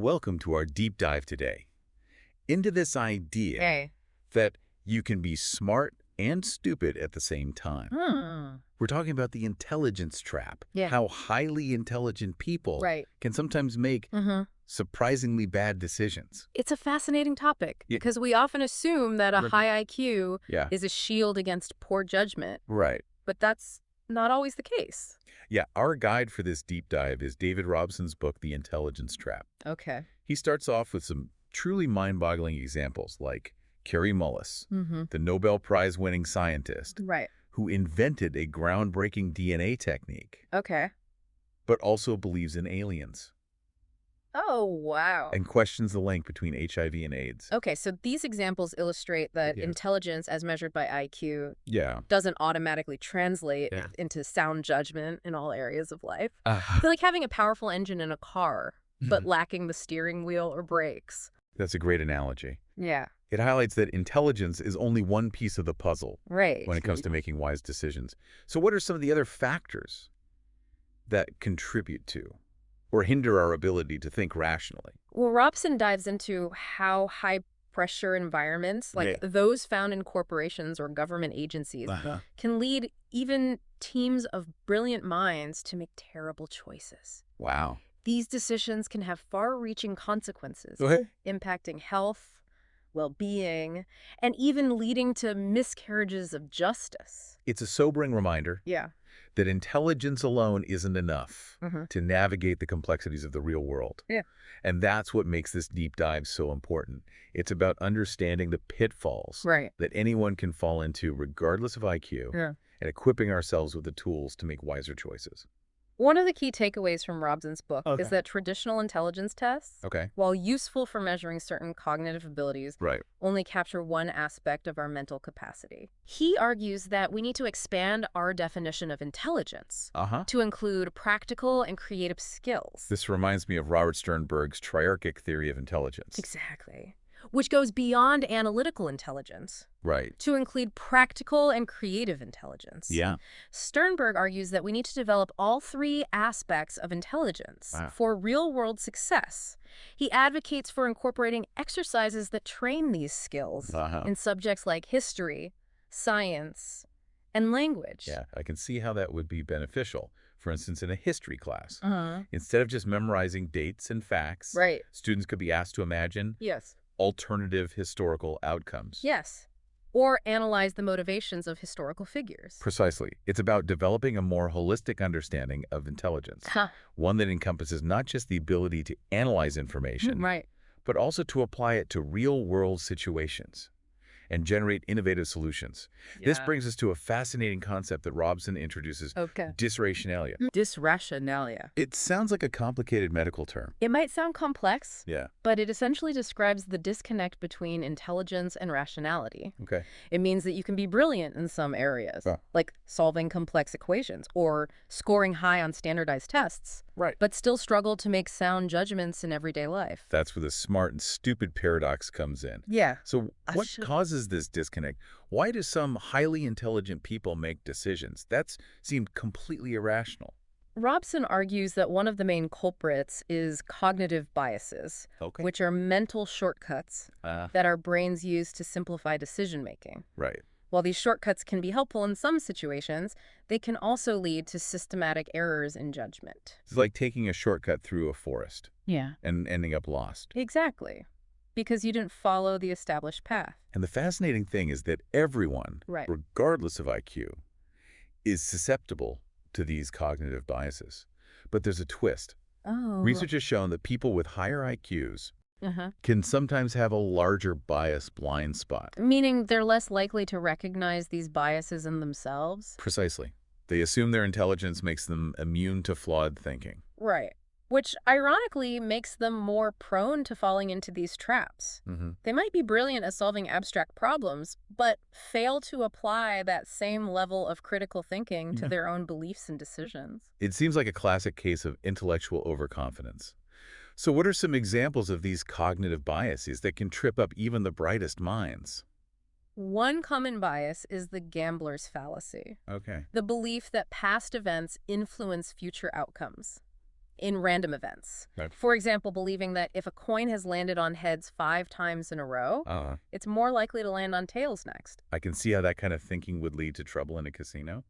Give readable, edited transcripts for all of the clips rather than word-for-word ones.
welcome to our deep dive today into this idea Okay. that you can be smart and stupid at the same time. We're talking about the intelligence trap, Yeah. how highly intelligent people Right. can sometimes make surprisingly bad decisions. It's a fascinating topic Yeah. because we often assume that a Right. high IQ Yeah, is a shield against poor judgment, right. but that's not always the case. Yeah, our guide for this deep dive is David Robson's book, The Intelligence Trap. Okay. He starts off with some truly mind-boggling examples like Kary Mullis, the Nobel Prize-winning scientist Right. who invented a groundbreaking DNA technique, Okay. but also believes in aliens Oh, wow. and questions the link between HIV and AIDS. Okay, so these examples illustrate that Yeah. intelligence as measured by IQ Yeah. doesn't automatically translate Yeah. into sound judgment in all areas of life. Uh, I feel like having a powerful engine in a car, but lacking the steering wheel or brakes. That's a great analogy. Yeah. It highlights that intelligence is only one piece of the puzzle Right. when it comes to making wise decisions. So what are some of the other factors that contribute to or hinder our ability to think rationally? Well, Robson dives into how high-pressure environments, like Yeah. those found in corporations or government agencies, can lead even teams of brilliant minds to make terrible choices. Wow. These decisions can have far-reaching consequences, Okay. impacting health, well-being, and even leading to miscarriages of justice. It's a sobering reminder Yeah. that intelligence alone isn't enough Mhm. to navigate the complexities of the real world. Yeah. And that's what makes this deep dive so important. It's about understanding the pitfalls Right. that anyone can fall into regardless of IQ Yeah. and equipping ourselves with the tools to make wiser choices. One of the key takeaways from Robson's book Okay. is that traditional intelligence tests, Okay. while useful for measuring certain cognitive abilities, Right. only capture one aspect of our mental capacity. He argues that we need to expand our definition of intelligence to include practical and creative skills. This reminds me of Robert Sternberg's triarchic theory of intelligence. Exactly. Which goes beyond analytical intelligence Right. to include practical and creative intelligence. Yeah. Sternberg argues that we need to develop all three aspects of intelligence Wow. for real-world success. He advocates for incorporating exercises that train these skills in subjects like history, science, and language. Yeah, I can see how that would be beneficial. For instance, in a history class, instead of just memorizing dates and facts, Right. students could be asked to imagine Yes. alternative historical outcomes. Yes. Or analyze the motivations of historical figures. Precisely. It's about developing a more holistic understanding of intelligence, one that encompasses not just the ability to analyze information, Right. but also to apply it to real-world situations and generate innovative solutions. This brings us to a fascinating concept that Robson introduces, Okay. dysrationalia. Dysrationalia. It sounds like a complicated medical term. It might sound complex, Yeah. but it essentially describes the disconnect between intelligence and rationality. Okay. It means that you can be brilliant in some areas, Oh. like solving complex equations or scoring high on standardized tests, Right. but still struggle to make sound judgments in everyday life. That's where the smart and stupid paradox comes in. Yeah. So what causes this disconnect? Why do some highly intelligent people make decisions? That seemed completely irrational. Robson argues that one of the main culprits is cognitive biases, Okay. which are mental shortcuts that our brains use to simplify decision-making. Right. While these shortcuts can be helpful in some situations, they can also lead to systematic errors in judgment. It's like taking a shortcut through a forest Yeah. and ending up lost. Exactly. Because you didn't follow the established path. And the fascinating thing is that everyone, Right. regardless of IQ, is susceptible to these cognitive biases. But there's a twist. Oh. Research has shown that people with higher IQs can sometimes have a larger bias blind spot. Meaning they're less likely to recognize these biases in themselves? Precisely. They assume their intelligence makes them immune to flawed thinking. Right. Which ironically makes them more prone to falling into these traps. They might be brilliant at solving abstract problems, but fail to apply that same level of critical thinking to their own beliefs and decisions. It seems like a classic case of intellectual overconfidence. So what are some examples of these cognitive biases that can trip up even the brightest minds? One common bias is the gambler's fallacy, Okay. the belief that past events influence future outcomes. in random events. Right. For example, believing that if a coin has landed on heads 5 times in a row, it's more likely to land on tails next. I can see how that kind of thinking would lead to trouble in a casino.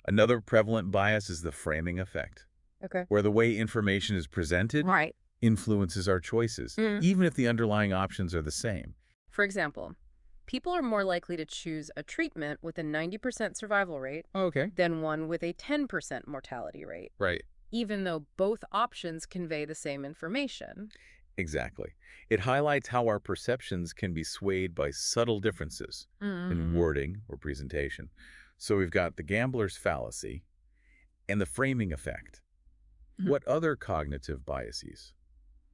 Another prevalent bias is the framing effect, Okay. where the way information is presented Right. influences our choices, even if the underlying options are the same. For example, people are more likely to choose a treatment with a 90% survival rate Okay. than one with a 10% mortality rate, Right. even though both options convey the same information. Exactly. It highlights how our perceptions can be swayed by subtle differences in wording or presentation. So we've got the gambler's fallacy and the framing effect. What other cognitive biases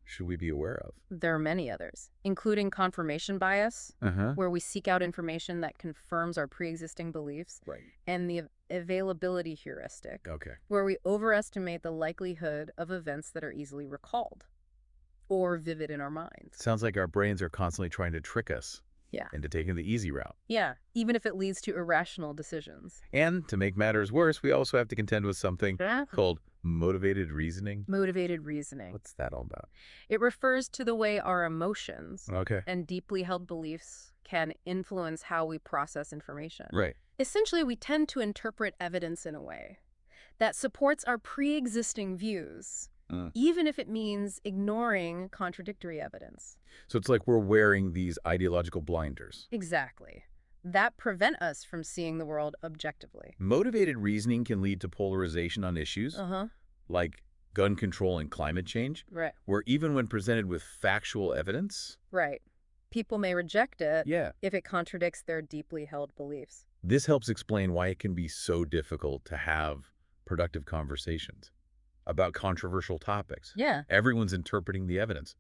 should we be aware of? There are many others, including confirmation bias, where we seek out information that confirms our pre-existing beliefs, Right. and the availability heuristic, Okay. where we overestimate the likelihood of events that are easily recalled or vivid in our minds. Sounds like our brains are constantly trying to trick us into taking the easy route. Yeah, even if it leads to irrational decisions. And to make matters worse, we also have to contend with something called motivated reasoning. Motivated reasoning. What's that all about? It refers to the way our emotions Okay. and deeply held beliefs can influence how we process information. Right. Essentially, we tend to interpret evidence in a way that supports our pre-existing views, even if it means ignoring contradictory evidence. So it's like we're wearing these ideological blinders. Exactly. That prevent us from seeing the world objectively. Motivated reasoning can lead to polarization on issues like gun control and climate change, Right. where even when presented with factual evidence, Right. People may reject it yeah, if it contradicts their deeply held beliefs. this helps explain why it can be so difficult to have productive conversations about controversial topics. Yeah. Everyone's interpreting the evidence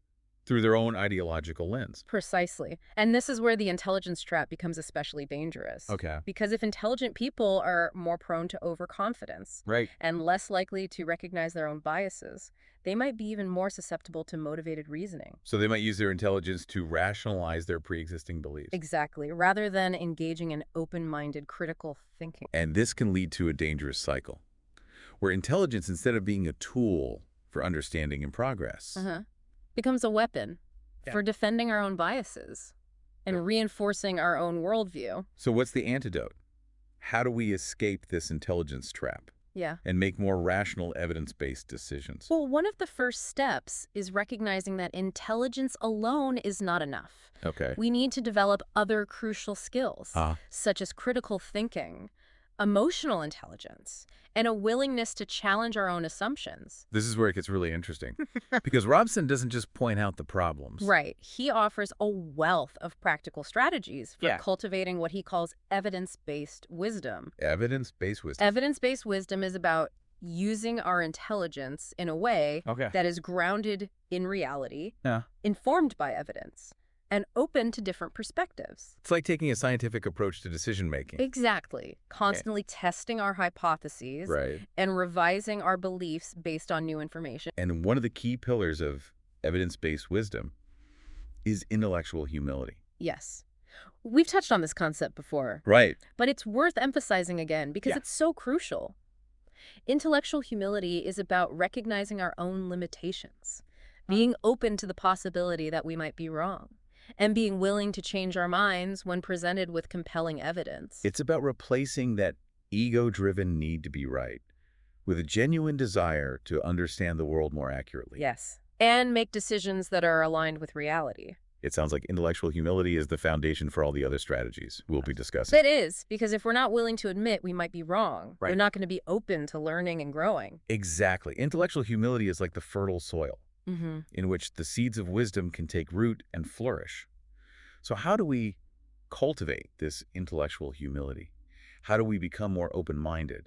through their own ideological lens. Precisely. And this is where the intelligence trap becomes especially dangerous. Okay. Because if intelligent people are more prone to overconfidence Right. and less likely to recognize their own biases, they might be even more susceptible to motivated reasoning. So they might use their intelligence to rationalize their pre-existing beliefs. Exactly, rather than engaging in open-minded critical thinking. And this can lead to a dangerous cycle, where intelligence, instead of being a tool for understanding and progress, Becomes a weapon for defending our own biases and reinforcing our own worldview. So what's the antidote? How do we escape this intelligence trap and make more rational, evidence-based decisions? Well, one of the first steps is recognizing that intelligence alone is not enough. Okay. We need to develop other crucial skills, such as critical thinking, emotional intelligence, and a willingness to challenge our own assumptions. This is where it gets really interesting, because Robson doesn't just point out the problems. Right. He offers a wealth of practical strategies for cultivating what he calls evidence-based wisdom. Evidence-based wisdom. Evidence-based wisdom is about using our intelligence in a way that is grounded in reality, informed by evidence, and open to different perspectives. It's like taking a scientific approach to decision-making. Exactly. Constantly testing our hypotheses and revising our beliefs based on new information. And one of the key pillars of evidence-based wisdom is intellectual humility. Yes. We've touched on this concept before. Right. But it's worth emphasizing again because it's so crucial. Intellectual humility is about recognizing our own limitations, being open to the possibility that we might be wrong, and being willing to change our minds when presented with compelling evidence. It's about replacing that ego-driven need to be right with a genuine desire to understand the world more accurately. Yes. And make decisions that are aligned with reality. It sounds like intellectual humility is the foundation for all the other strategies we'll be discussing. It is, because if we're not willing to admit we might be wrong, we're not going to be open to learning and growing. Exactly. Intellectual humility is like the fertile soil in which the seeds of wisdom can take root and flourish. So how do we cultivate this intellectual humility? How do we become more open-minded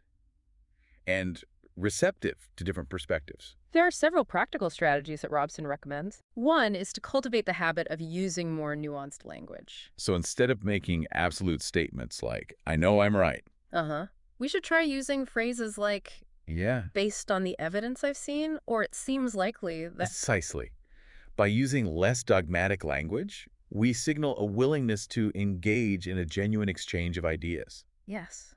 and receptive to different perspectives? There are several practical strategies that Robson recommends. One is to cultivate the habit of using more nuanced language. So instead of making absolute statements like, I know I'm right. We should try using phrases like, based on the evidence I've seen, or it seems likely that... Precisely. By using less dogmatic language, we signal a willingness to engage in a genuine exchange of ideas. Yes.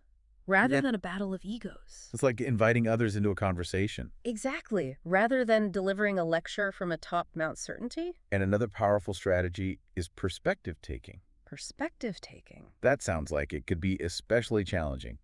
rather Yeah. than a battle of egos. It's like inviting others into a conversation. Exactly. Rather than delivering a lecture from atop Mount Certainty, And another powerful strategy is perspective taking. perspective taking. That sounds like it could be especially challenging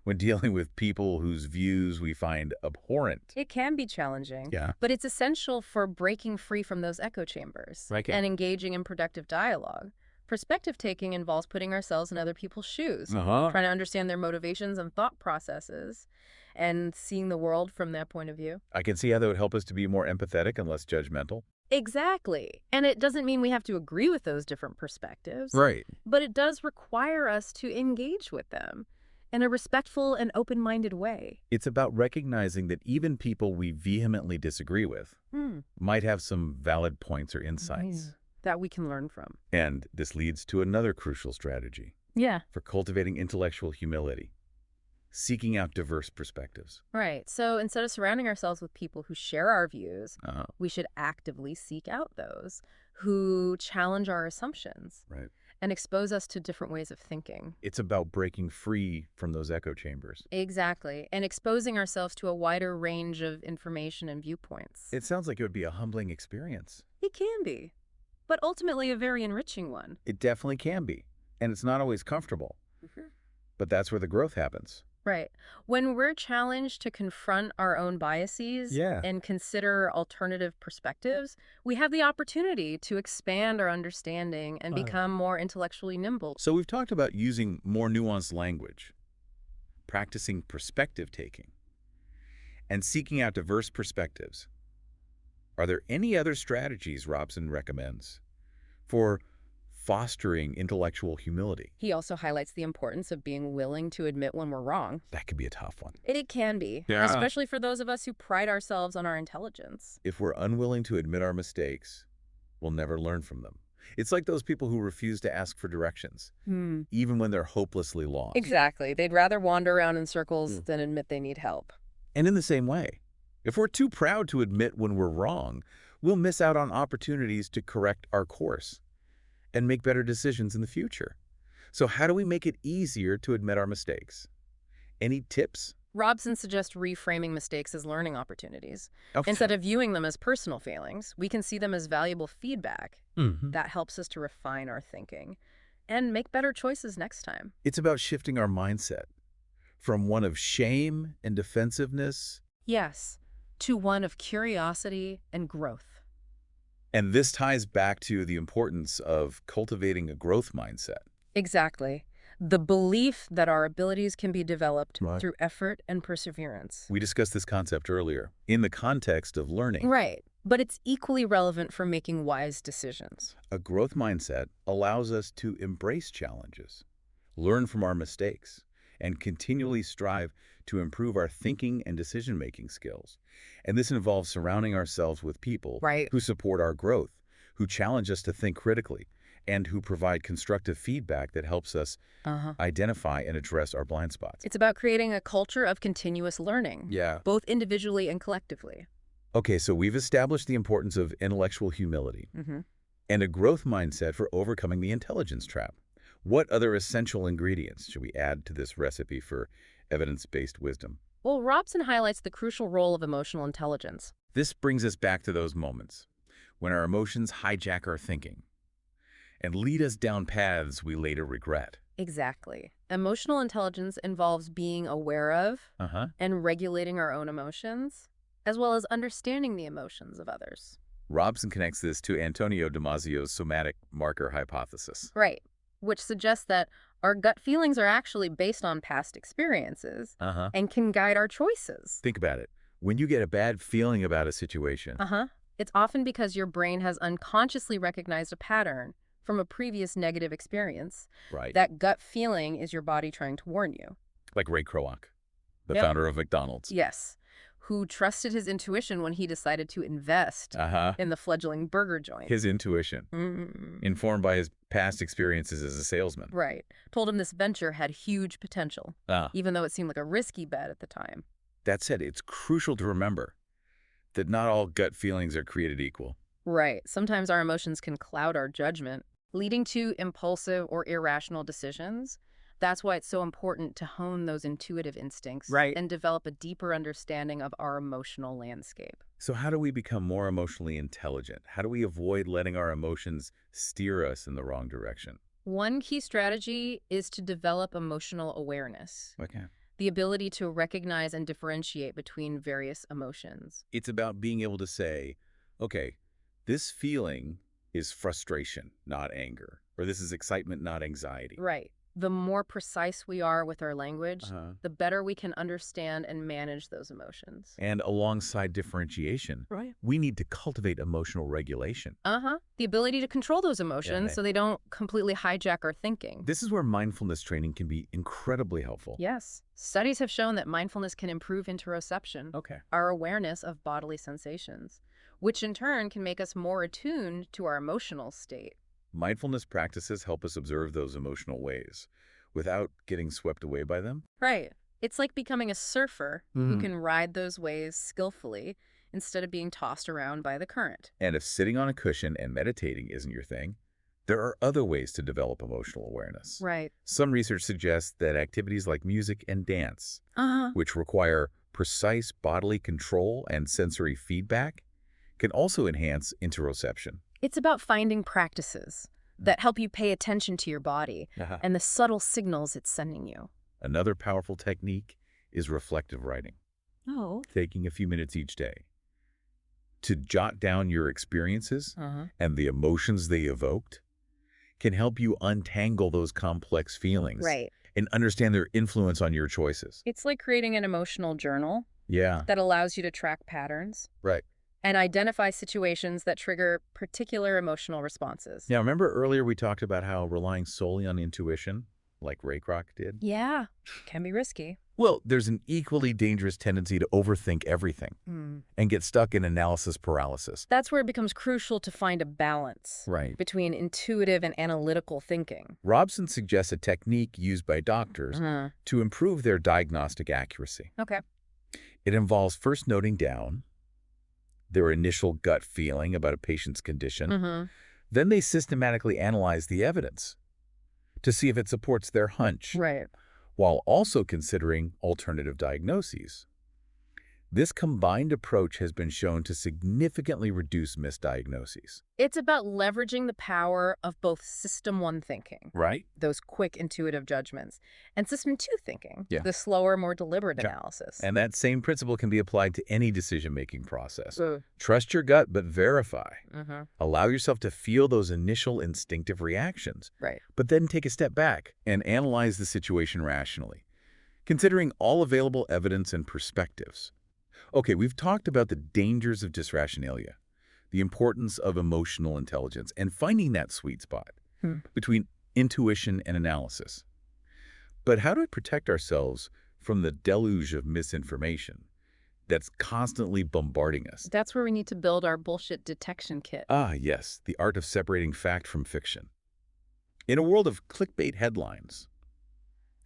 when dealing with people whose views we find abhorrent. It can be challenging, Yeah. but it's essential for breaking free from those echo chambers Right. and engaging in productive dialogue. Perspective taking involves putting ourselves in other people's shoes, trying to understand their motivations and thought processes, and seeing the world from their point of view. I can see how that would help us to be more empathetic and less judgmental. Exactly. And it doesn't mean we have to agree with those different perspectives, Right. but it does require us to engage with them in a respectful and open-minded way. It's about recognizing that even people we vehemently disagree with might have some valid points or insights. That we can learn from. And this leads to another crucial strategy Yeah. for cultivating intellectual humility, seeking out diverse perspectives. Right. So instead of surrounding ourselves with people who share our views, Uh, we should actively seek out those who challenge our assumptions right. and expose us to different ways of thinking. It's about breaking free from those echo chambers. Exactly. And exposing ourselves to a wider range of information and viewpoints. It sounds like it would be a humbling experience. It can be, but ultimately a very enriching one. It definitely can be. And it's not always comfortable. But that's where the growth happens. Right. When we're challenged to confront our own biases and consider alternative perspectives, we have the opportunity to expand our understanding and become more intellectually nimble. So we've talked about using more nuanced language, practicing perspective taking, and seeking out diverse perspectives. Are there any other strategies Robson recommends for fostering intellectual humility? He also highlights the importance of being willing to admit when we're wrong. That could be a tough one. It can be, Yeah. especially for those of us who pride ourselves on our intelligence. If we're unwilling to admit our mistakes, we'll never learn from them. It's like those people who refuse to ask for directions, even when they're hopelessly lost. Exactly. They'd rather wander around in circles than admit they need help. And in the same way, if we're too proud to admit when we're wrong, we'll miss out on opportunities to correct our course and make better decisions in the future. So how do we make it easier to admit our mistakes? Any tips? Robson suggests reframing mistakes as learning opportunities. Okay. Instead of viewing them as personal failings, we can see them as valuable feedback. That helps us to refine our thinking and make better choices next time. It's about shifting our mindset from one of shame and defensiveness. Yes, to one of curiosity and growth. And this ties back to the importance of cultivating a growth mindset. Exactly. The belief that our abilities can be developed Right. through effort and perseverance. We discussed this concept earlier in the context of learning. Right. But it's equally relevant for making wise decisions. A growth mindset allows us to embrace challenges, learn from our mistakes, and continually strive to improve our thinking and decision-making skills. And this involves surrounding ourselves with people who support our growth, who challenge us to think critically, and who provide constructive feedback that helps us identify and address our blind spots. It's about creating a culture of continuous learning, both individually and collectively. Okay, so we've established the importance of intellectual humility and a growth mindset for overcoming the intelligence trap. What other essential ingredients should we add to this recipe for evidence-based wisdom? Well, Robson highlights the crucial role of emotional intelligence. This brings us back to those moments when our emotions hijack our thinking and lead us down paths we later regret. Exactly. Emotional intelligence involves being aware of and regulating our own emotions, as well as understanding the emotions of others. Robson connects this to Antonio Damasio's somatic marker hypothesis. Right, which suggests that our gut feelings are actually based on past experiences and can guide our choices. Think about it. When you get a bad feeling about a situation, it's often because your brain has unconsciously recognized a pattern from a previous negative experience. That gut feeling is your body trying to warn you. Like Ray Kroc, the founder of McDonald's. Yes, who trusted his intuition when he decided to invest in the fledgling burger joint. His intuition, informed by his past experiences as a salesman. Right. Told him this venture had huge potential, even though it seemed like a risky bet at the time. That said, it's crucial to remember that not all gut feelings are created equal. Right. Sometimes our emotions can cloud our judgment, leading to impulsive or irrational decisions. That's why it's so important to hone those intuitive instincts Right. and develop a deeper understanding of our emotional landscape. So how do we become more emotionally intelligent? How do we avoid letting our emotions steer us in the wrong direction? One key strategy is to develop emotional awareness, Okay. the ability to recognize and differentiate between various emotions. It's about being able to say, okay, this feeling is frustration, not anger, or this is excitement, not anxiety. Right. The more precise we are with our language, Uh-huh. the better we can understand and manage those emotions. And alongside differentiation, Right. we need to cultivate emotional regulation. The ability to control those emotions Yeah. so they don't completely hijack our thinking. This is where mindfulness training can be incredibly helpful. Yes. Studies have shown that mindfulness can improve interoception, Okay. our awareness of bodily sensations, which in turn can make us more attuned to our emotional state. Mindfulness practices help us observe those emotional ways without getting swept away by them. Right. It's like becoming a surfer who Mhm. can ride those waves skillfully instead of being tossed around by the current. And if sitting on a cushion and meditating isn't your thing, there are other ways to develop emotional awareness. Right. Some research suggests that activities like music and dance, Uh-huh. which require precise bodily control and sensory feedback, can also enhance interoception. It's about finding practices that help you pay attention to your body Uh-huh. and the subtle signals it's sending you. Another powerful technique is reflective writing, Oh. taking a few minutes each day to jot down your experiences and the emotions they evoked can help you untangle those complex feelings Right. and understand their influence on your choices. It's like creating an emotional journal Yeah. that allows you to track patterns Right. and identify situations that trigger particular emotional responses. Now, remember earlier we talked about how relying solely on intuition, like Ray Kroc did? Yeah, can be risky. Well, there's an equally dangerous tendency to overthink everything and get stuck in analysis paralysis. That's where it becomes crucial to find a balance Right. between intuitive and analytical thinking. Robson suggests a technique used by doctors to improve their diagnostic accuracy. Okay. It involves first noting down their initial gut feeling about a patient's condition. Then they systematically analyze the evidence to see if it supports their hunch, Right. while also considering alternative diagnoses. This combined approach has been shown to significantly reduce misdiagnoses. It's about leveraging the power of both System 1 thinking, Right? those quick intuitive judgments, and System 2 thinking, Yeah. the slower, more deliberate Yeah. analysis. And that same principle can be applied to any decision-making process. Trust your gut, but verify. Allow yourself to feel those initial instinctive reactions, Right. but then take a step back and analyze the situation rationally, considering all available evidence and perspectives. Okay, we've talked about the dangers of dysrationalia, the importance of emotional intelligence, and finding that sweet spot between intuition and analysis. But how do we protect ourselves from the deluge of misinformation that's constantly bombarding us? That's where we need to build our bullshit detection kit. Ah, yes, the art of separating fact from fiction. In a world of clickbait headlines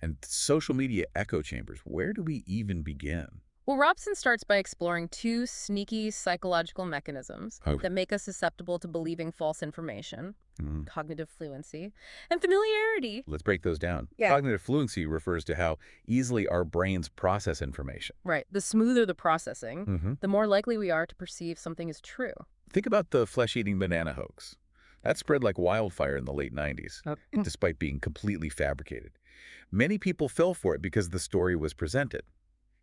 and social media echo chambers, where do we even begin? Well, Robson starts by exploring two sneaky psychological mechanisms that make us susceptible to believing false information: cognitive fluency and familiarity. Let's break those down. Yeah. Cognitive fluency refers to how easily our brains process information. Right. The smoother the processing, the more likely we are to perceive something as true. Think about the flesh-eating banana hoax. That spread like wildfire in the late 90s, despite being completely fabricated. Many people fell for it because the story was presented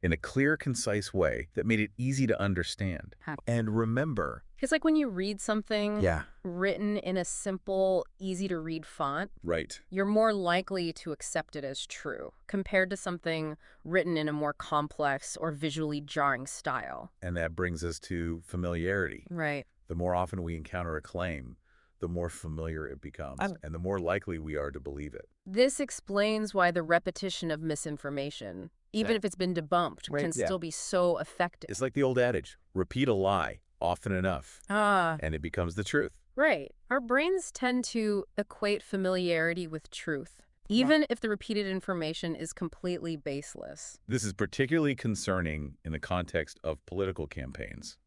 in a clear, concise way that made it easy to understand. And remember, It's like when you read something yeah, written in a simple, easy-to-read font, right. you're more likely to accept it as true compared to something written in a more complex or visually jarring style. And that brings us to familiarity. Right. The more often we encounter a claim, the more familiar it becomes, and the more likely we are to believe it. This explains why the repetition of misinformation, even if it's been debunked, can still be so effective. It's like the old adage, repeat a lie often enough, and it becomes the truth. Right. Our brains tend to equate familiarity with truth, even if the repeated information is completely baseless. This is particularly concerning in the context of political campaigns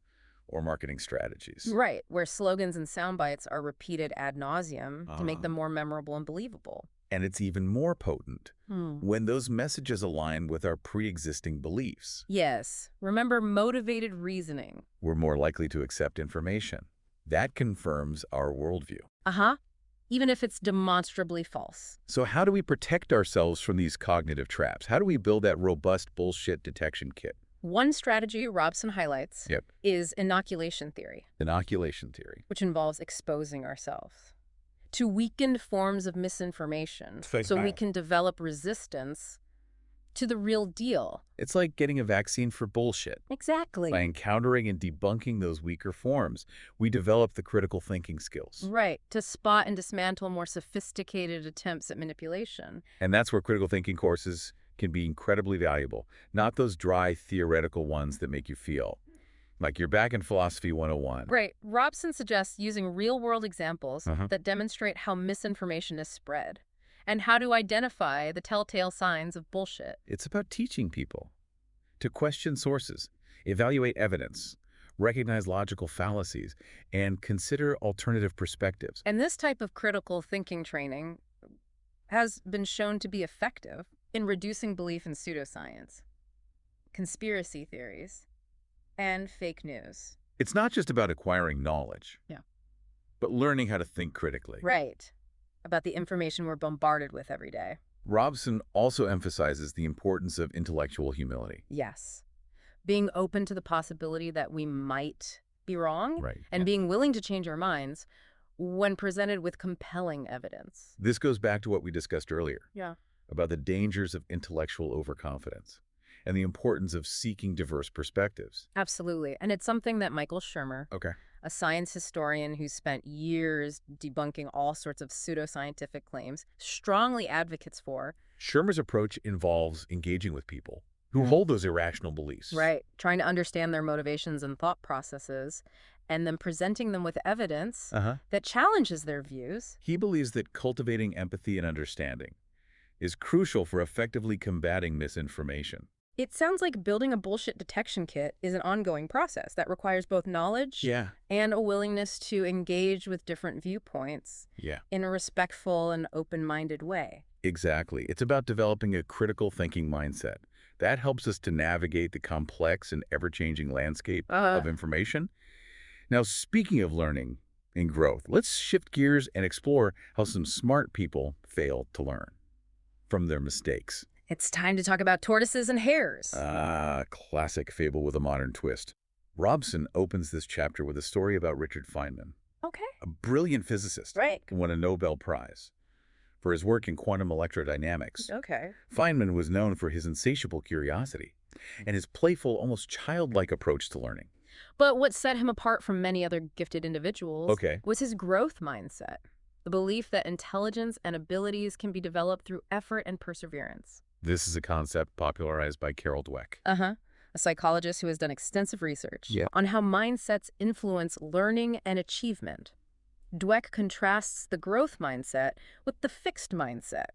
or marketing strategies. Right, where slogans and sound bites are repeated ad nauseum to make them more memorable and believable. And it's even more potent Hmm. when those messages align with our pre-existing beliefs. Yes. Remember motivated reasoning. We're more likely to accept information. That confirms our worldview. Uh-huh. Even if it's demonstrably false. So how do we protect ourselves from these cognitive traps? How do we build that robust bullshit detection kit? One strategy Robson highlights Yep. is inoculation theory, Inoculation theory. which involves exposing ourselves to weakened forms of misinformation so we can develop resistance to the real deal. It's like getting a vaccine for bullshit. Exactly. By encountering and debunking those weaker forms, we develop the critical thinking skills. Right, to spot and dismantle more sophisticated attempts at manipulation. And that's where critical thinking courses can be incredibly valuable, not those dry theoretical ones that make you feel like you're back in Philosophy 101. Right. Robson suggests using real-world examples Uh-huh. that demonstrate how misinformation is spread and how to identify the telltale signs of bullshit. It's about teaching people to question sources, evaluate evidence, recognize logical fallacies, and consider alternative perspectives. And this type of critical thinking training has been shown to be effective in reducing belief in pseudoscience, conspiracy theories, and fake news. It's not just about acquiring knowledge, Yeah. but learning how to think critically. Right. About the information we're bombarded with every day. Robson also emphasizes the importance of intellectual humility. Yes. Being open to the possibility that we might be wrong Right. and being willing to change our minds when presented with compelling evidence. This goes back to what we discussed earlier Yeah. about the dangers of intellectual overconfidence and the importance of seeking diverse perspectives. Absolutely. And it's something that Michael Shermer, Okay. a science historian who spent years debunking all sorts of pseudoscientific claims, strongly advocates for. Shermer's approach involves engaging with people who hold those irrational beliefs. Right. Trying to understand their motivations and thought processes, and then presenting them with evidence that challenges their views. He believes that cultivating empathy and understanding is crucial for effectively combating misinformation. It sounds like building a bullshit detection kit is an ongoing process that requires both knowledge and a willingness to engage with different viewpoints in a respectful and open-minded way. Exactly. It's about developing a critical thinking mindset. That helps us to navigate the complex and ever-changing landscape of information. Now, speaking of learning and growth, let's shift gears and explore how some smart people fail to learn from their mistakes. It's time to talk about tortoises and hares. Classic fable with a modern twist. Robson opens this chapter with a story about Richard Feynman, Okay. a brilliant physicist Right. who won a Nobel Prize for his work in quantum electrodynamics. Okay. Feynman was known for his insatiable curiosity and his playful, almost childlike approach to learning. But what set him apart from many other gifted individuals Okay. was his growth mindset, the belief that intelligence and abilities can be developed through effort and perseverance. This is a concept popularized by Carol Dweck. A psychologist who has done extensive research Yeah. on how mindsets influence learning and achievement. Dweck contrasts the growth mindset with the fixed mindset,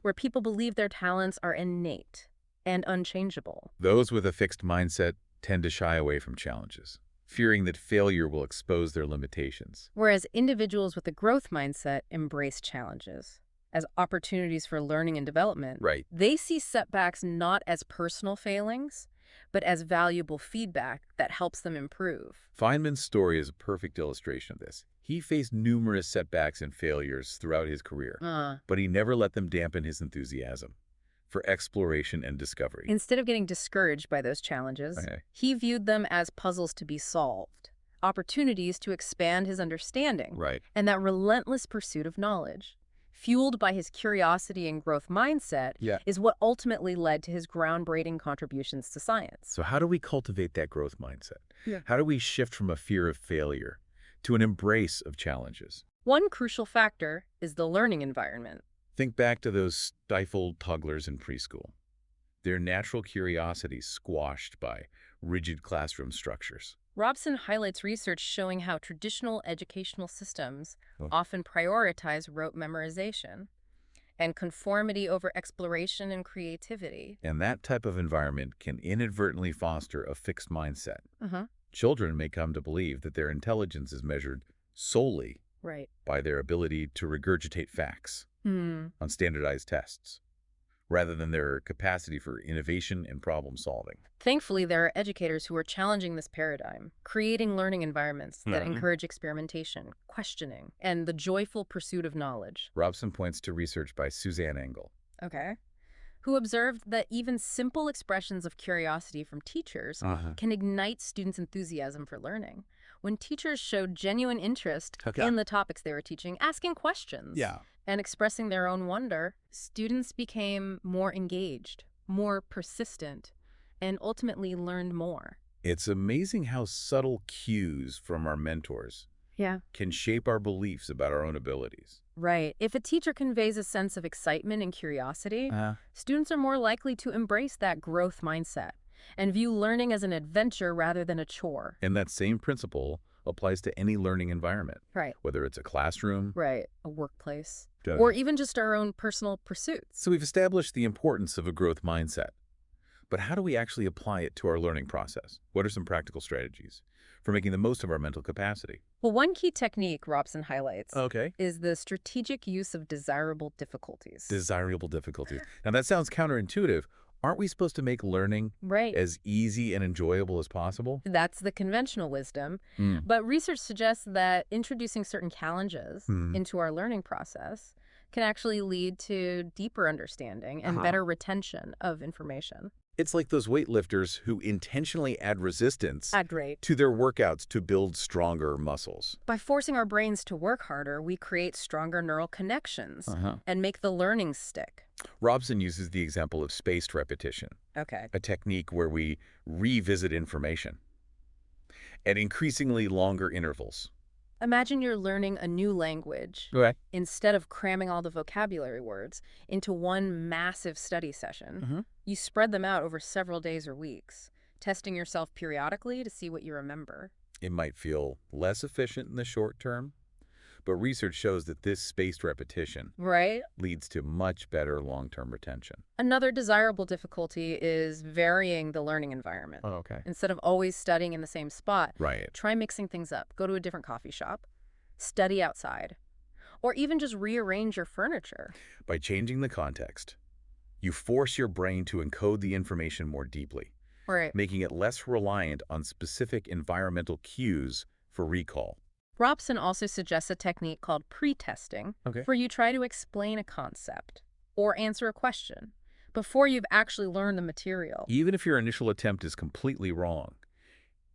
where people believe their talents are innate and unchangeable. Those with a fixed mindset tend to shy away from challenges, fearing that failure will expose their limitations. Whereas individuals with a growth mindset embrace challenges as opportunities for learning and development. Right. They see setbacks not as personal failings, but as valuable feedback that helps them improve. Feynman's story is a perfect illustration of this. He faced numerous setbacks and failures throughout his career, but he never let them dampen his enthusiasm for exploration and discovery. Instead of getting discouraged by those challenges, he viewed them as puzzles to be solved, opportunities to expand his understanding, Right. and that relentless pursuit of knowledge, fueled by his curiosity and growth mindset, is what ultimately led to his groundbreaking contributions to science. So how do we cultivate that growth mindset? How do we shift from a fear of failure to an embrace of challenges? One crucial factor is the learning environment. Think back to those stifled toddlers in preschool. Their natural curiosity squashed by rigid classroom structures. Robson highlights research showing how traditional educational systems often prioritize rote memorization and conformity over exploration and creativity. And that type of environment can inadvertently foster a fixed mindset. Children may come to believe that their intelligence is measured solely by their ability to regurgitate facts. on standardized tests, rather than their capacity for innovation and problem solving. Thankfully, there are educators who are challenging this paradigm, creating learning environments that Mhm. encourage experimentation, questioning, and the joyful pursuit of knowledge. Robson points to research by Suzanne Engel. Okay. Who observed that even simple expressions of curiosity from teachers can ignite students' enthusiasm for learning. When teachers showed genuine interest Okay. in the topics they were teaching, asking questions, Yeah. and expressing their own wonder, students became more engaged, more persistent, and ultimately learned more. It's amazing how subtle cues from our mentors Yeah. can shape our beliefs about our own abilities. Right. If a teacher conveys a sense of excitement and curiosity, students are more likely to embrace that growth mindset and view learning as an adventure rather than a chore. And that same principle applies to any learning environment, Right. whether it's a classroom. Right. A workplace. Yeah. Or even just our own personal pursuits. So we've established the importance of a growth mindset. But how do we actually apply it to our learning process? What are some practical strategies for making the most of our mental capacity? Well, one key technique Robson highlights Okay. is the strategic use of desirable difficulties. Desirable difficulties. Now that sounds counterintuitive. Aren't we supposed to make learning Right. as easy and enjoyable as possible? That's the conventional wisdom. But research suggests that introducing certain challenges into our learning process can actually lead to deeper understanding and better retention of information. It's like those weightlifters who intentionally add resistance Great. to their workouts to build stronger muscles. By forcing our brains to work harder, we create stronger neural connections and make the learning stick. Robson uses the example of spaced repetition, Okay. a technique where we revisit information at increasingly longer intervals. Imagine you're learning a new language. Okay. Instead of cramming all the vocabulary words into one massive study session, you spread them out over several days or weeks, testing yourself periodically to see what you remember. It might feel less efficient in the short term, but research shows that this spaced repetition Right? leads to much better long-term retention. Another desirable difficulty is varying the learning environment. Okay. Instead of always studying in the same spot, Right. try mixing things up. Go to a different coffee shop, study outside, or even just rearrange your furniture. By changing the context, you force your brain to encode the information more deeply, Right. making it less reliant on specific environmental cues for recall. Robson also suggests a technique called pre-testing, Okay. where you try to explain a concept or answer a question before you've actually learned the material. Even if your initial attempt is completely wrong,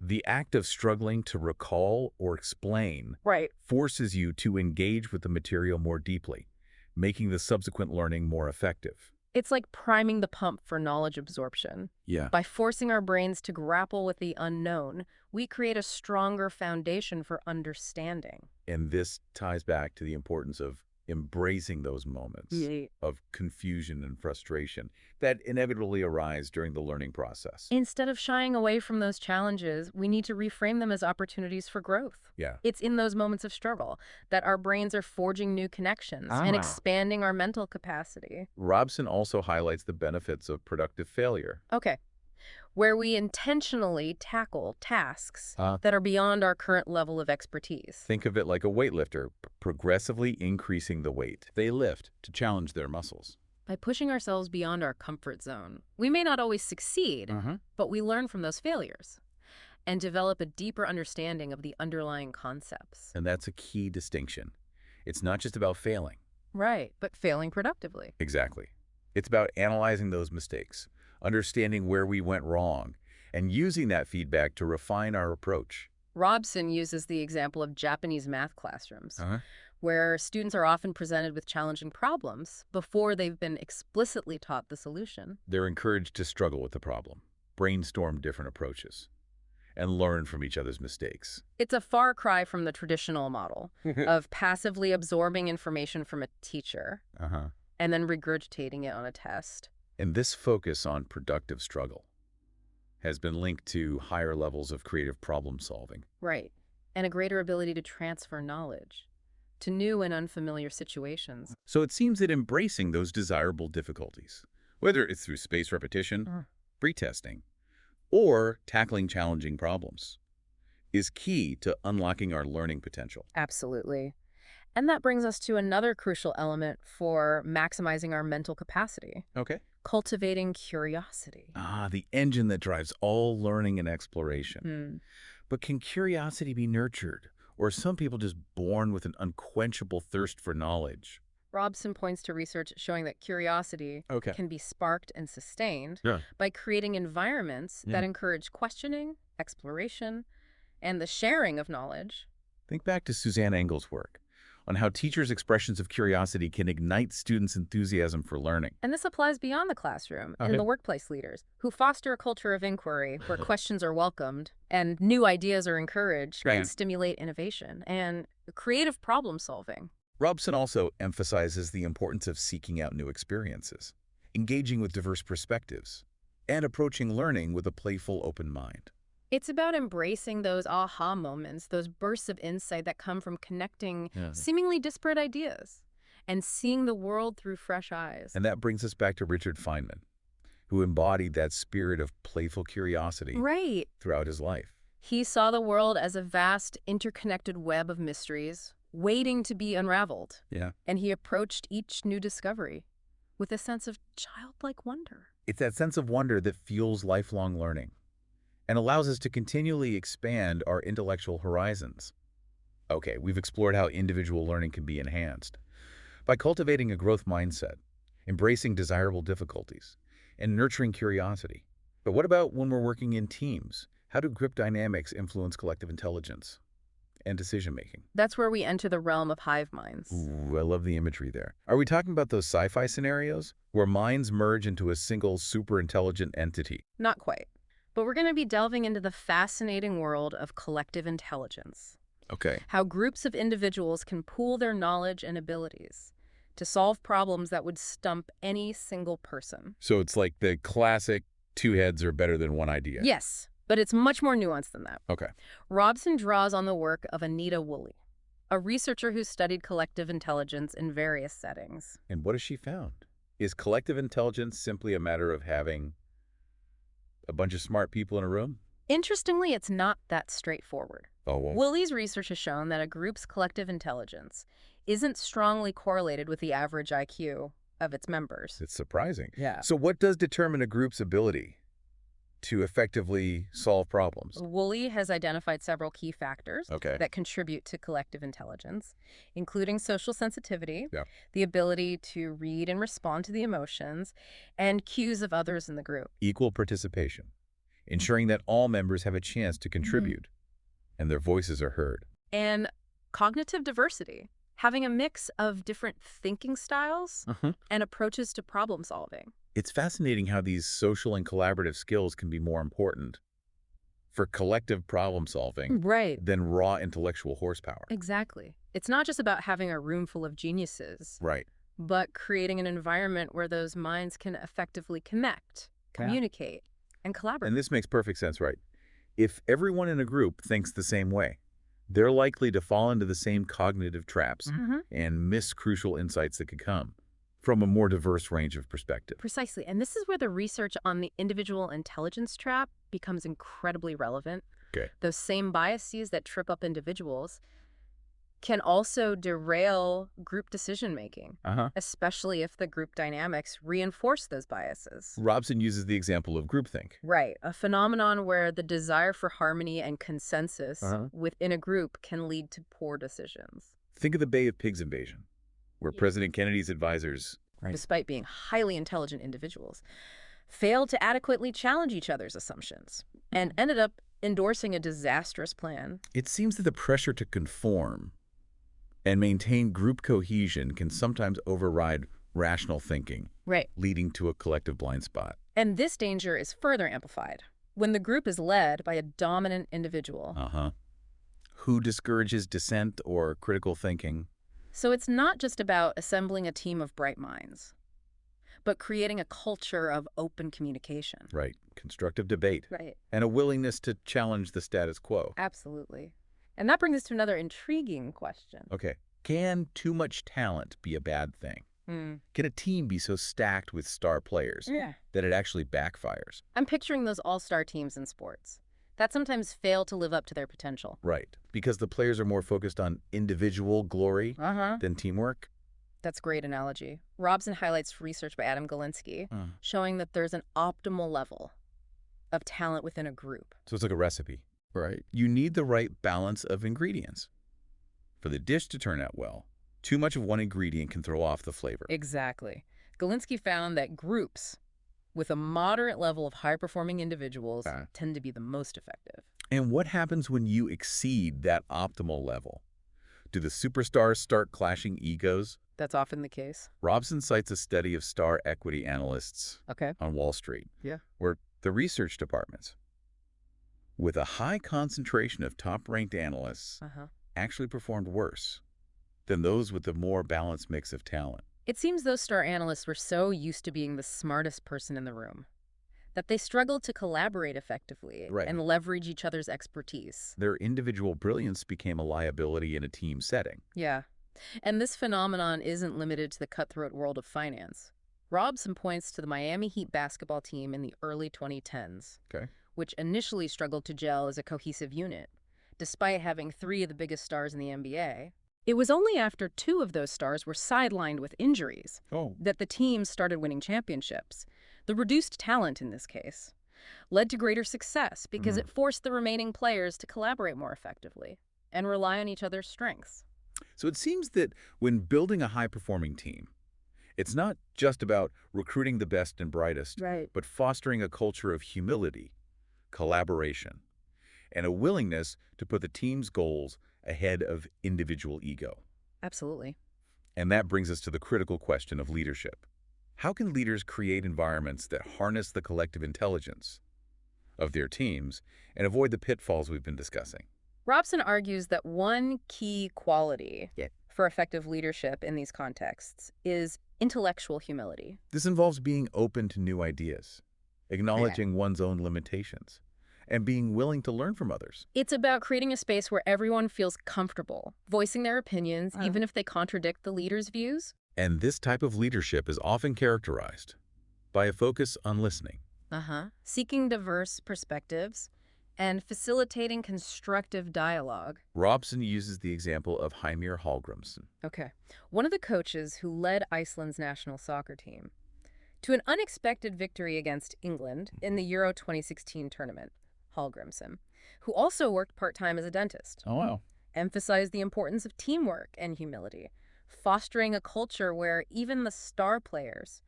the act of struggling to recall or explain Right. forces you to engage with the material more deeply, making the subsequent learning more effective. It's like priming the pump for knowledge absorption. Yeah. By forcing our brains to grapple with the unknown, we create a stronger foundation for understanding. And this ties back to the importance of embracing those moments Yeah. of confusion and frustration that inevitably arise during the learning process. Instead of shying away from those challenges, we need to reframe them as opportunities for growth. Yeah. It's in those moments of struggle that our brains are forging new connections and expanding our mental capacity. Robson also highlights the benefits of productive failure. Okay. Where we intentionally tackle tasks that are beyond our current level of expertise. Think of it like a weightlifter, progressively increasing the weight they lift to challenge their muscles. By pushing ourselves beyond our comfort zone, we may not always succeed, but we learn from those failures and develop a deeper understanding of the underlying concepts. And that's a key distinction. It's not just about failing. Right, but failing productively. Exactly. It's about analyzing those mistakes, understanding where we went wrong, and using that feedback to refine our approach. Robson uses the example of Japanese math classrooms, where students are often presented with challenging problems before they've been explicitly taught the solution. They're encouraged to struggle with the problem, brainstorm different approaches, and learn from each other's mistakes. It's a far cry from the traditional model of passively absorbing information from a teacher and then regurgitating it on a test. And this focus on productive struggle has been linked to higher levels of creative problem solving. Right, and a greater ability to transfer knowledge to new and unfamiliar situations. So it seems that embracing those desirable difficulties, whether it's through spaced repetition, pre-testing, or tackling challenging problems, is key to unlocking our learning potential. Absolutely. And that brings us to another crucial element for maximizing our mental capacity, Okay. cultivating curiosity. Ah, the engine that drives all learning and exploration. Hmm. But can curiosity be nurtured? Or are some people just born with an unquenchable thirst for knowledge? Robson points to research showing that curiosity Okay. can be sparked and sustained Yeah. by creating environments Yeah. that encourage questioning, exploration, and the sharing of knowledge. Think back to Suzanne Engel's work on how teachers' expressions of curiosity can ignite students' enthusiasm for learning. And this applies beyond the classroom in Okay. the workplace leaders who foster a culture of inquiry where questions are welcomed and new ideas are encouraged Right. can stimulate innovation and creative problem solving. Robson also emphasizes the importance of seeking out new experiences, engaging with diverse perspectives, and approaching learning with a playful, open mind. It's about embracing those aha moments, those bursts of insight that come from connecting Yeah. seemingly disparate ideas and seeing the world through fresh eyes. And that brings us back to Richard Feynman, who embodied that spirit of playful curiosity Right. throughout his life. He saw the world as a vast, interconnected web of mysteries waiting to be unraveled. Yeah. And he approached each new discovery with a sense of childlike wonder. It's that sense of wonder that fuels lifelong learning and allows us to continually expand our intellectual horizons. Okay, we've explored how individual learning can be enhanced by cultivating a growth mindset, embracing desirable difficulties, and nurturing curiosity. But what about when we're working in teams? How do group dynamics influence collective intelligence and decision-making? That's where we enter the realm of hive minds. Ooh, I love the imagery there. Are we talking about those sci-fi scenarios where minds merge into a single super-intelligent entity? Not quite. But we're going to be delving into the fascinating world of collective intelligence. Okay. How groups of individuals can pool their knowledge and abilities to solve problems that would stump any single person. So it's like the classic two heads are better than one idea. Yes, but it's much more nuanced than that. Okay. Robson draws on the work of Anita Woolley, a researcher who studied collective intelligence in various settings. And what has she found? Is collective intelligence simply a matter of having a bunch of smart people in a room? Interestingly, it's not that straightforward. Oh, well. Woolley's research has shown that a group's collective intelligence isn't strongly correlated with the average IQ of its members. It's surprising. Yeah. So what does determine a group's ability to effectively solve problems? Woolley has identified several key factors Okay. that contribute to collective intelligence, including social sensitivity, Yeah. the ability to read and respond to the emotions, and cues of others in the group. Equal participation, ensuring that all members have a chance to contribute and their voices are heard. And cognitive diversity, having a mix of different thinking styles and approaches to problem solving. It's fascinating how these social and collaborative skills can be more important for collective problem solving Right. than raw intellectual horsepower. Exactly. It's not just about having a room full of geniuses, Right. but creating an environment where those minds can effectively connect, communicate, and collaborate. And this makes perfect sense, right? If everyone in a group thinks the same way, they're likely to fall into the same cognitive traps and miss crucial insights that could come from a more diverse range of perspectives. Precisely. And this is where the research on the individual intelligence trap becomes incredibly relevant. Okay. Those same biases that trip up individuals can also derail group decision-making, especially if the group dynamics reinforce those biases. Robson uses the example of groupthink. Right. A phenomenon where the desire for harmony and consensus within a group can lead to poor decisions. Think of the Bay of Pigs invasion, where President Kennedy's advisors, despite being highly intelligent individuals, failed to adequately challenge each other's assumptions and ended up endorsing a disastrous plan. It seems that the pressure to conform and maintain group cohesion can sometimes override rational thinking, Right. leading to a collective blind spot. And this danger is further amplified when the group is led by a dominant individual. Who discourages dissent or critical thinking. So it's not just about assembling a team of bright minds, but creating a culture of open communication. Right. Constructive debate. Right. And a willingness to challenge the status quo. Absolutely. And that brings us to another intriguing question. Okay. Can too much talent be a bad thing? Can a team be so stacked with star players that it actually backfires? I'm picturing those all-star teams in sports. that sometimes fail to live up to their potential. Right. Because the players are more focused on individual glory Uh-huh. than teamwork? That's a great analogy. Robson highlights research by Adam Galinsky Hmm. showing that there's an optimal level of talent within a group. So it's like a recipe. Right. You need the right balance of ingredients. For the dish to turn out well, too much of one ingredient can throw off the flavor. Exactly. Galinsky found that groups with a moderate level of high-performing individuals tend to be the most effective. And what happens when you exceed that optimal level? Do the superstars start clashing egos? That's often the case. Robson cites a study of star equity analysts Okay. on Wall Street, Yeah. where the research departments, with a high concentration of top-ranked analysts, actually performed worse than those with a more balanced mix of talent. It seems those star analysts were so used to being the smartest person in the room that they struggled to collaborate effectively and leverage each other's expertise. Their individual brilliance became a liability in a team setting. Yeah. And this phenomenon isn't limited to the cutthroat world of finance. Robson points to the Miami Heat basketball team in the early 2010s, which initially struggled to gel as a cohesive unit, despite having 3 of the biggest stars in the NBA. It was only after 2 of those stars were sidelined with injuries that the team started winning championships. The reduced talent in this case led to greater success because it forced the remaining players to collaborate more effectively and rely on each other's strengths. So it seems that when building a high-performing team, it's not just about recruiting the best and brightest, but fostering a culture of humility, collaboration, and a willingness to put the team's goals ahead of individual ego. Absolutely. And that brings us to the critical question of leadership. How can leaders create environments that harness the collective intelligence of their teams and avoid the pitfalls we've been discussing? Robson argues that one key quality for effective leadership in these contexts is intellectual humility. This involves being open to new ideas, acknowledging one's own limitations, and being willing to learn from others. It's about creating a space where everyone feels comfortable voicing their opinions, even if they contradict the leader's views. And this type of leadership is often characterized by a focus on listening. Seeking diverse perspectives and facilitating constructive dialogue. Robson uses the example of Heimir Hallgrimsson. One of the coaches who led Iceland's national soccer team to an unexpected victory against England in the Euro 2016 tournament. Hallgrimsson, who also worked part-time as a dentist, emphasized the importance of teamwork and humility, fostering a culture where even the star players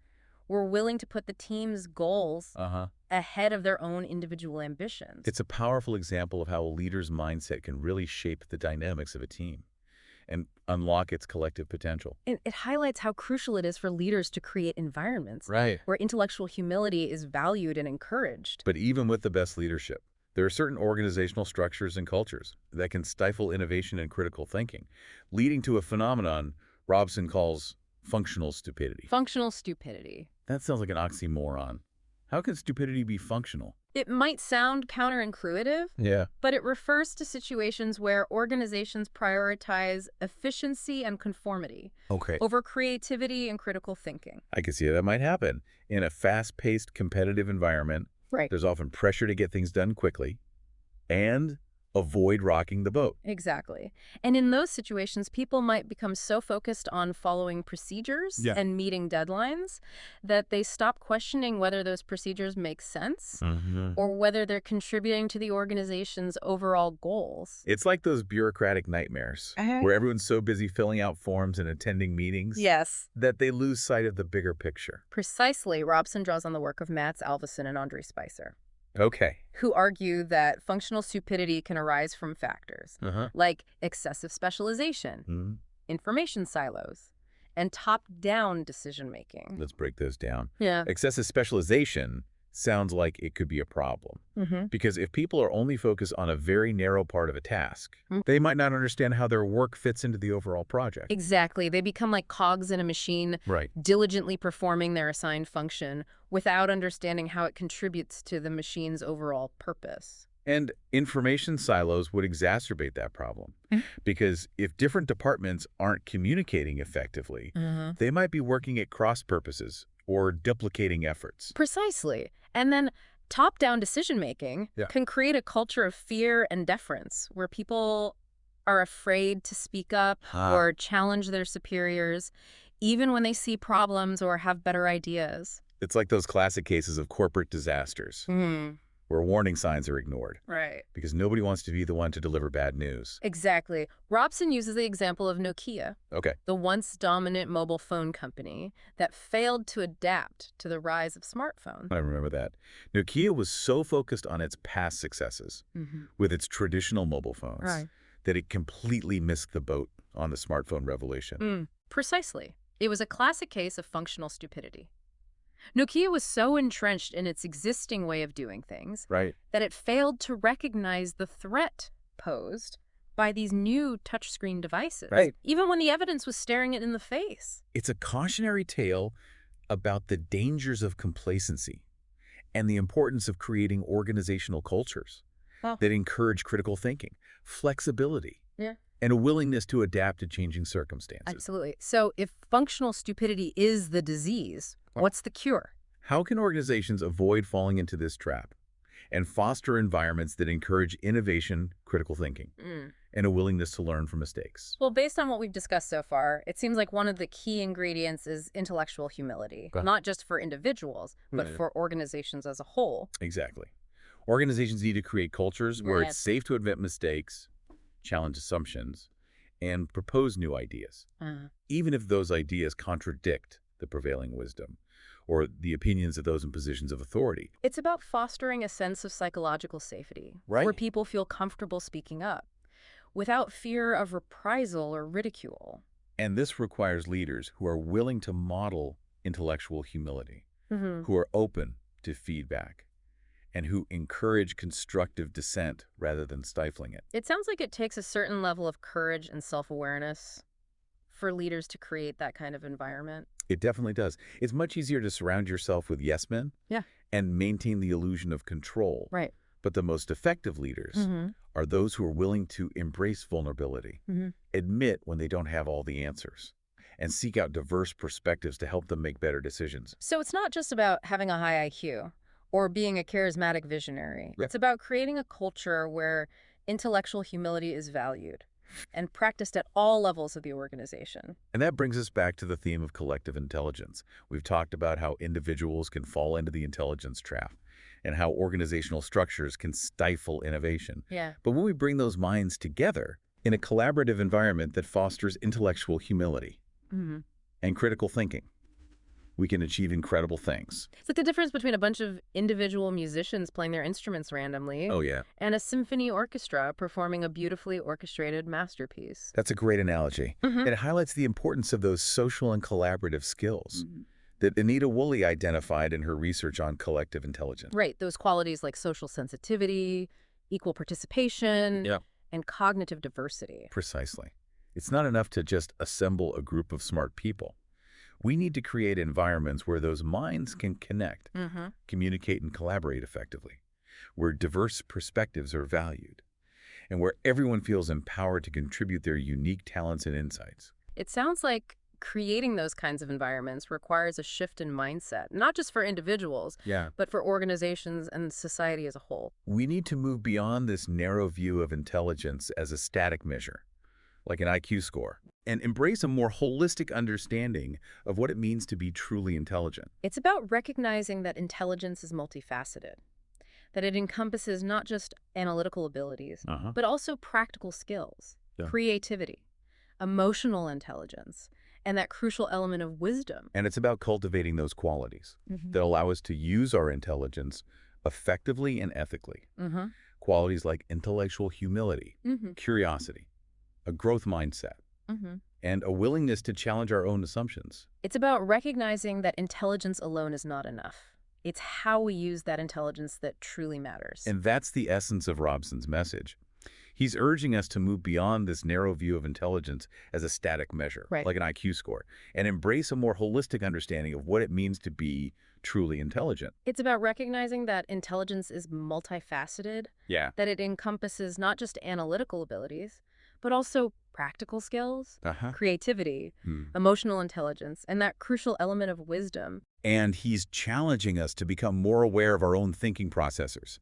were willing to put the team's goals ahead of their own individual ambitions. It's a powerful example of how a leader's mindset can really shape the dynamics of a team and unlock its collective potential. And it highlights how crucial it is for leaders to create environments where intellectual humility is valued and encouraged. But even with the best leadership, there are certain organizational structures and cultures that can stifle innovation and critical thinking, leading to a phenomenon Robson calls functional stupidity. Functional stupidity. That sounds like an oxymoron. How can stupidity be functional? It might sound counterintuitive, but it refers to situations where organizations prioritize efficiency and conformity over creativity and critical thinking. I can see that might happen. In a fast-paced, competitive environment, there's often pressure to get things done quickly and avoid rocking the boat. Exactly. And in those situations, people might become so focused on following procedures and meeting deadlines that they stop questioning whether those procedures make sense or whether they're contributing to the organization's overall goals. It's like those bureaucratic nightmares where everyone's so busy filling out forms and attending meetings that they lose sight of the bigger picture. Precisely. Robson draws on the work of Mats Alvesson and Andre Spicer, Okay. who argue that functional stupidity can arise from factors like excessive specialization, information silos, and top-down decision-making. Let's break those down. Yeah. Excessive specialization sounds like it could be a problem. Because if people are only focused on a very narrow part of a task, they might not understand how their work fits into the overall project. Exactly. They become like cogs in a machine, diligently performing their assigned function without understanding how it contributes to the machine's overall purpose. And information silos would exacerbate that problem. Because if different departments aren't communicating effectively, they might be working at cross purposes or duplicating efforts. Precisely. And then Top-down decision-making can create a culture of fear and deference where people are afraid to speak up or challenge their superiors, even when they see problems or have better ideas. It's like those classic cases of corporate disasters where warning signs are ignored. Right. Because nobody wants to be the one to deliver bad news. Exactly. Robson uses the example of Nokia, the once dominant mobile phone company that failed to adapt to the rise of smartphones. I remember that. Nokia was so focused on its past successes with its traditional mobile phones that it completely missed the boat on the smartphone revolution. Precisely. It was a classic case of functional stupidity. Nokia was so entrenched in its existing way of doing things that it failed to recognize the threat posed by these new touchscreen devices, even when the evidence was staring it in the face. It's a cautionary tale about the dangers of complacency and the importance of creating organizational cultures that encourage critical thinking, flexibility, and a willingness to adapt to changing circumstances. Absolutely. So if functional stupidity is the disease, what's the cure? How can organizations avoid falling into this trap and foster environments that encourage innovation, critical thinking, and a willingness to learn from mistakes? Well, based on what we've discussed so far, it seems like one of the key ingredients is intellectual humility, not just for individuals, but for organizations as a whole. Exactly. Organizations need to create cultures where it's safe to admit mistakes, challenge assumptions, and propose new ideas, even if those ideas contradict the prevailing wisdom or the opinions of those in positions of authority. It's about fostering a sense of psychological safety, where people feel comfortable speaking up, without fear of reprisal or ridicule. And this requires leaders who are willing to model intellectual humility, who are open to feedback, and who encourage constructive dissent rather than stifling it. It sounds like it takes a certain level of courage and self-awareness for leaders to create that kind of environment. It definitely does. It's much easier to surround yourself with yes men and maintain the illusion of control. But the most effective leaders are those who are willing to embrace vulnerability, admit when they don't have all the answers, and seek out diverse perspectives to help them make better decisions. So it's not just about having a high IQ or being a charismatic visionary. It's about creating a culture where intellectual humility is valued and practiced at all levels of the organization. And that brings us back to the theme of collective intelligence. We've talked about how individuals can fall into the intelligence trap and how organizational structures can stifle innovation. But when we bring those minds together in a collaborative environment that fosters intellectual humility and critical thinking, we can achieve incredible things. It's like the difference between a bunch of individual musicians playing their instruments randomly and a symphony orchestra performing a beautifully orchestrated masterpiece. That's a great analogy. It highlights the importance of those social and collaborative skills that Anita Woolley identified in her research on collective intelligence. Those qualities like social sensitivity, equal participation, and cognitive diversity. Precisely. It's not enough to just assemble a group of smart people. We need to create environments where those minds can connect, communicate, and collaborate effectively, where diverse perspectives are valued, and where everyone feels empowered to contribute their unique talents and insights. It sounds like creating those kinds of environments requires a shift in mindset, not just for individuals, but for organizations and society as a whole. We need to move beyond this narrow view of intelligence as a static measure, like an IQ score, and embrace a more holistic understanding of what it means to be truly intelligent. It's about recognizing that intelligence is multifaceted, that it encompasses not just analytical abilities, but also practical skills, creativity, emotional intelligence, and that crucial element of wisdom. And it's about cultivating those qualities that allow us to use our intelligence effectively and ethically. Qualities like intellectual humility, curiosity, a growth mindset, and a willingness to challenge our own assumptions. It's about recognizing that intelligence alone is not enough. It's how we use that intelligence that truly matters. And that's the essence of Robson's message. He's urging us to move beyond this narrow view of intelligence as a static measure, like an IQ score, and embrace a more holistic understanding of what it means to be truly intelligent. It's about recognizing that intelligence is multifaceted, that it encompasses not just analytical abilities, but also practical skills, Uh-huh. creativity, emotional intelligence, and that crucial element of wisdom. And he's challenging us to become more aware of our own thinking processors,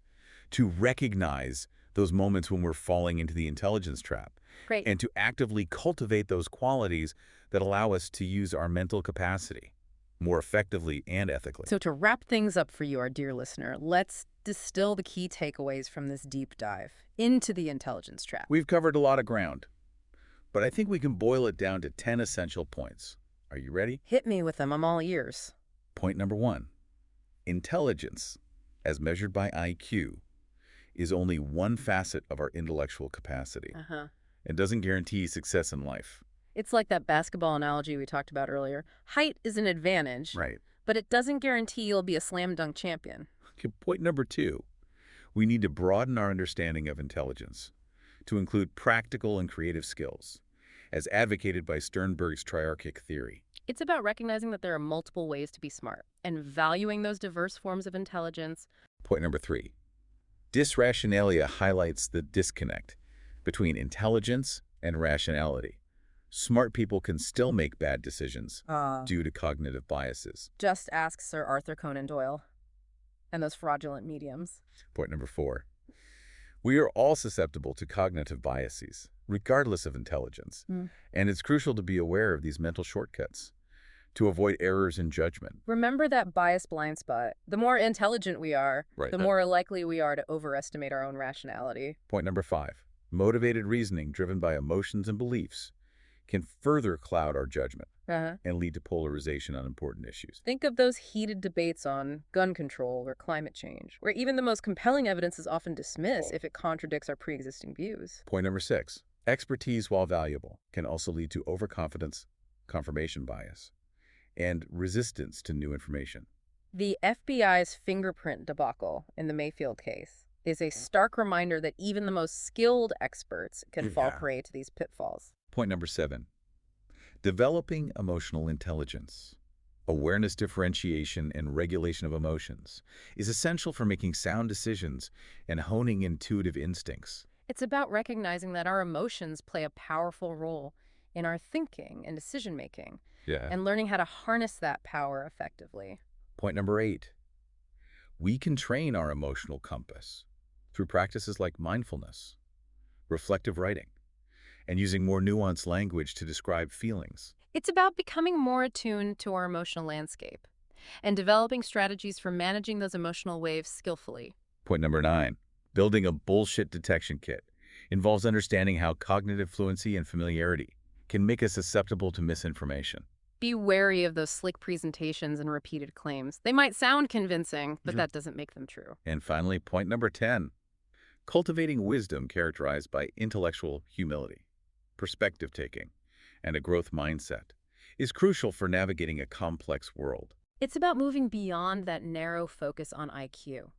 to recognize those moments when we're falling into the intelligence trap, Great. and to actively cultivate those qualities that allow us to use our mental capacity more effectively and ethically. So to wrap things up for you, our dear listener, let's distill the key takeaways from this deep dive into the intelligence trap. We've covered a lot of ground, but I think we can boil it down to 10 essential points. Are you ready? Hit me with them. I'm all ears. Point number 1. Intelligence, as measured by IQ, is only one facet of our intellectual capacity. It doesn't guarantee success in life. It's like that basketball analogy we talked about earlier. Height is an advantage, Right. but it doesn't guarantee you'll be a slam dunk champion. Okay, point number 2. We need to broaden our understanding of intelligence to include practical and creative skills, as advocated by Sternberg's triarchic theory. It's about recognizing that there are multiple ways to be smart and valuing those diverse forms of intelligence. Point number 3. Disrationalia highlights the disconnect between intelligence and rationality. Smart people can still make bad decisions due to cognitive biases. Just ask Sir Arthur Conan Doyle and those fraudulent mediums. Point number 4. We are all susceptible to cognitive biases, regardless of intelligence. And it's crucial to be aware of these mental shortcuts to avoid errors in judgment. Remember that bias blind spot. The more intelligent we are, the more likely we are to overestimate our own rationality. Point number 5. Motivated reasoning driven by emotions and beliefs can further cloud our judgment and lead to polarization on important issues. Think of those heated debates on gun control or climate change, where even the most compelling evidence is often dismissed if it contradicts our pre-existing views. Point number 6. Expertise, while valuable, can also lead to overconfidence, confirmation bias, and resistance to new information. The FBI's fingerprint debacle in the Mayfield case is a stark reminder that even the most skilled experts can fall prey to these pitfalls. Point number 7. Developing emotional intelligence, awareness, differentiation, and regulation of emotions is essential for making sound decisions and honing intuitive instincts. It's about recognizing that our emotions play a powerful role in our thinking and decision-making, and learning how to harness that power effectively. Point number 8. We can train our emotional compass through practices like mindfulness, reflective writing, and using more nuanced language to describe feelings. It's about becoming more attuned to our emotional landscape and developing strategies for managing those emotional waves skillfully. Point number 9. Building a bullshit detection kit involves understanding how cognitive fluency and familiarity can make us susceptible to misinformation. Be wary of those slick presentations and repeated claims. They might sound convincing, but that doesn't make them true. And finally, point number 10. Cultivating wisdom characterized by intellectual humility, perspective-taking, and a growth mindset is crucial for navigating a complex world. It's about moving beyond that narrow focus on IQ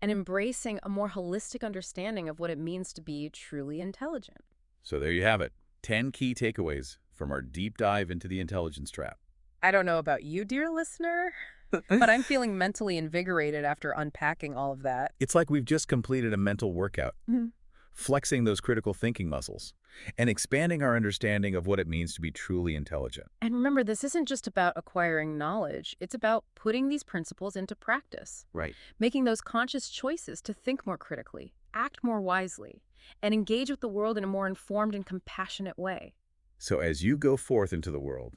and embracing a more holistic understanding of what it means to be truly intelligent. So there you have it, 10 key takeaways from our deep dive into the intelligence trap. I don't know about you, dear listener, but I'm feeling mentally invigorated after unpacking all of that. It's like we've just completed a mental workout, flexing those critical thinking muscles and expanding our understanding of what it means to be truly intelligent. And remember, this isn't just about acquiring knowledge. It's about putting these principles into practice. Right. Making those conscious choices to think more critically, act more wisely, and engage with the world in a more informed and compassionate way. So as you go forth into the world,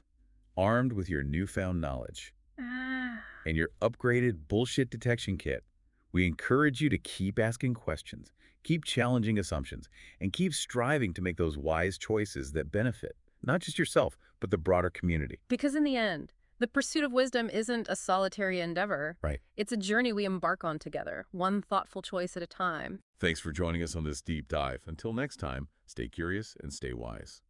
armed with your newfound knowledge and your upgraded bullshit detection kit, we encourage you to keep asking questions, keep challenging assumptions, and keep striving to make those wise choices that benefit not just yourself, but the broader community. Because in the end, the pursuit of wisdom isn't a solitary endeavor. Right. It's a journey we embark on together, one thoughtful choice at a time. Thanks for joining us on this deep dive. Until next time, stay curious and stay wise.